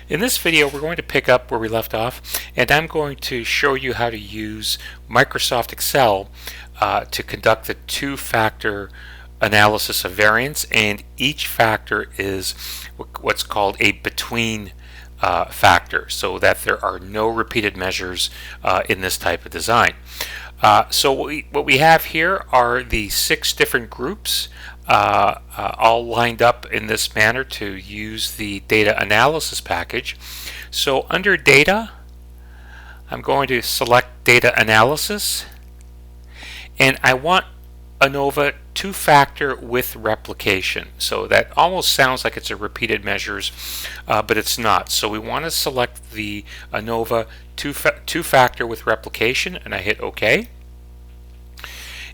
In this video, we're going to pick up where we left off, and I'm going to show you how to use Microsoft Excel to conduct the two-factor analysis of variance, and each factor is what's called a between factor, so that there are no repeated measures in this type of design. So what we have here are the 6 different groups all lined up in this manner to use the data analysis package. So under data, I'm going to select data analysis, and I want ANOVA two-factor with replication. So that almost sounds like it's a repeated measures, but it's not. So we want to select the ANOVA two-factor with replication, and I hit OK.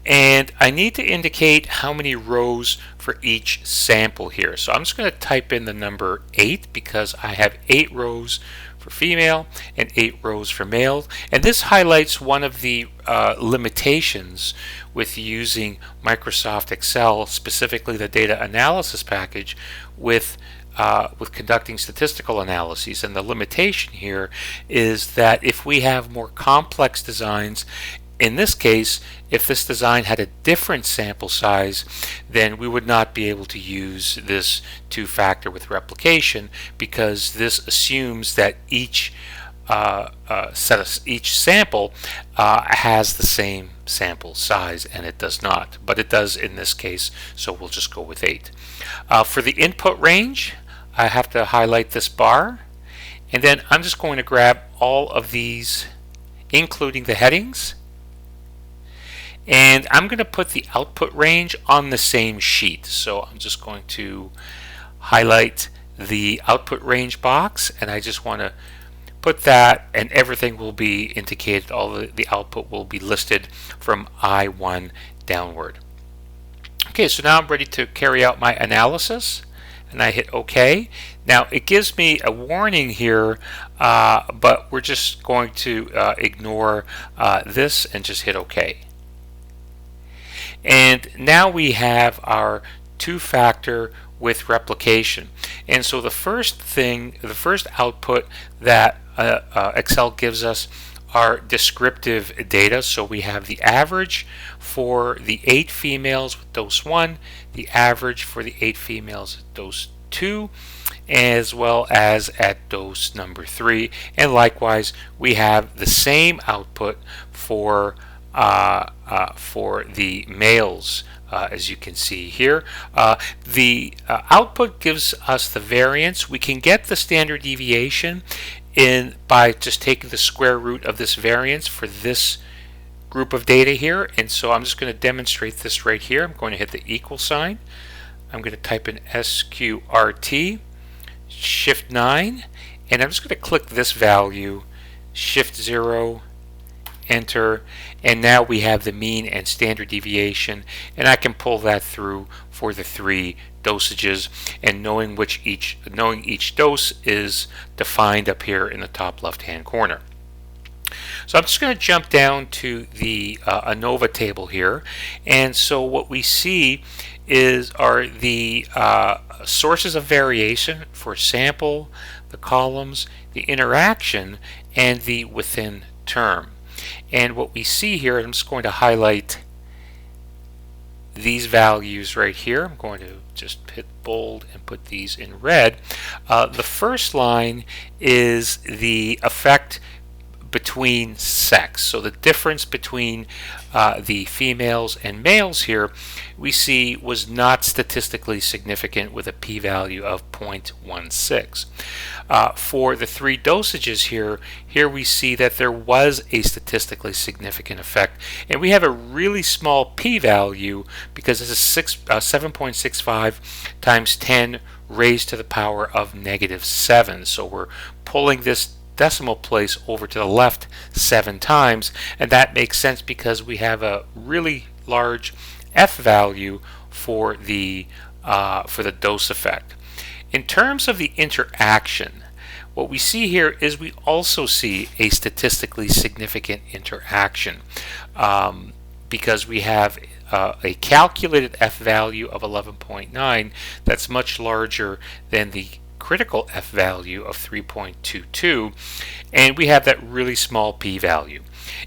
And I need to indicate how many rows for each sample here. So I'm just going to type in the number 8 because I have 8 rows for female and 8 rows for male. And this highlights one of the limitations with using Microsoft Excel, specifically the data analysis package, with conducting statistical analyses. And the limitation here is that if we have more complex designs, in this case, if this design had a different sample size, then we would not be able to use this two-factor with replication, because this assumes that each sample has the same sample size, and it does not. But it does in this case, so we'll just go with 8. For the input range, I have to highlight this bar, and then I'm just going to grab all of these, including the headings, and I'm going to put the output range on the same sheet. So I'm just going to highlight the output range box, and I just want to put that, and everything will be indicated. All the output will be listed from I1 downward. Okay, so now I'm ready to carry out my analysis, and I hit OK. Now it gives me a warning here, but we're just going to ignore this and just hit OK. And now we have our two-factor with replication. And so the first output that Excel gives us are descriptive data. So we have the average for the 8 females with dose 1, the average for the 8 females at dose 2, as well as at dose number 3. And likewise, we have the same output for the males, as you can see here. The output gives us the variance. We can get the standard deviation by just taking the square root of this variance for this group of data here. And so I'm just going to demonstrate this right here. I'm going to hit the equal sign. I'm going to type in SQRT, Shift 9, and I'm just going to click this value, Shift 0, enter, and now we have the mean and standard deviation, and I can pull that through for the 3 dosages, and knowing each dose is defined up here in the top left hand corner. So I'm just going to jump down to the ANOVA table here, and so what we see are the sources of variation for sample, the columns, the interaction, and the within term. And what we see here, I'm just going to highlight these values right here. I'm going to just hit bold and put these in red. The first line is the effect between sex. So the difference between the females and males here, we see was not statistically significant with a p-value of 0.16. For the 3 dosages here we see that there was a statistically significant effect, and we have a really small p-value because this is 7.65 times 10 raised to the power of -7. So we're pulling this decimal place over to the left 7 times, and that makes sense because we have a really large F value for the dose effect. In terms of the interaction, what we see here is we also see a statistically significant interaction because we have a calculated F value of 11.9 that's much larger than the critical F value of 3.22, and we have that really small p-value.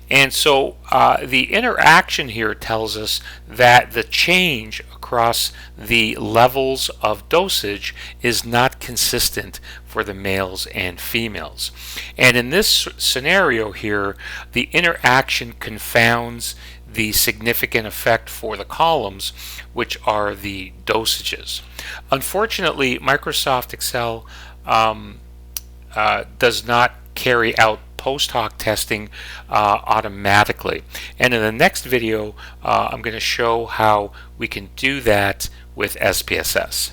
And so the interaction here tells us that the change across the levels of dosage is not consistent for the males and females. And in this scenario here, the interaction confounds the significant effect for the columns, which are the dosages. Unfortunately, Microsoft Excel does not carry out post hoc testing automatically. And in the next video, I'm going to show how we can do that with SPSS.